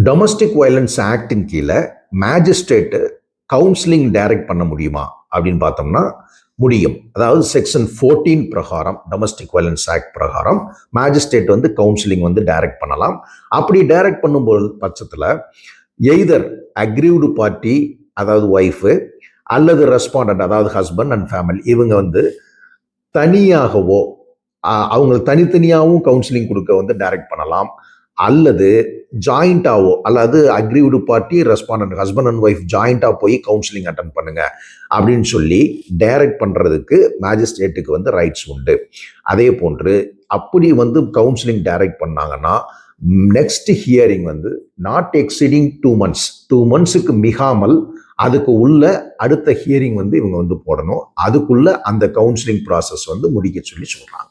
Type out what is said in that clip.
Domestic violence actin கீழே magistrate counselling direct பண்ண முடியுமா அப்படின்னு பார்த்தோம்னா முடியும். அதாவது செக்ஷன் 14 பிரகாரம் டொமஸ்டிக் வயலன்ஸ் ஆக்ட் பிரகாரம் மேஜிஸ்ட்ரேட் வந்து கவுன்சிலிங் வந்து டைரக்ட் பண்ணலாம். அப்படி டைரக்ட் பண்ணும்போது பட்சத்தில் எய்தர் அக்ரீவ்டு பார்ட்டி அதாவது ஒய்ஃபு அல்லது ரெஸ்பாண்டன்ட் அதாவது ஹஸ்பண்ட் அண்ட் ஃபேமிலி இவங்க வந்து தனியாகவோ அவங்களுக்கு தனித்தனியாகவும் கவுன்சிலிங் கொடுக்க வந்து டைரக்ட் பண்ணலாம். அல்லது ஜாயிண்டாவோ அல்லது aggrieved party respondent husband and wife ஜாயிண்டா போய் கவுன்சிலிங் அட்டன் பண்ணுங்க அப்படின்னு சொல்லி டைரக்ட் பண்றதுக்கு மேஜிஸ்ட்ரேட்டுக்கு வந்து ரைட்ஸ் உண்டு. அதே போன்று அப்படி வந்து கவுன்சிலிங் டைரக்ட் பண்ணாங்கன்னா நெக்ஸ்ட் ஹியரிங் வந்து நாட் எக்ஸீடிங் 2 months 2 monthsக்கு மிகாமல் அதுக்கு உள்ள அடுத்த ஹியரிங் வந்து இவங்க வந்து போடணும். அதுக்குள்ள அந்த கவுன்சிலிங் ப்ராசஸ் வந்து முடிக்க சொல்லி சொல்றாங்க.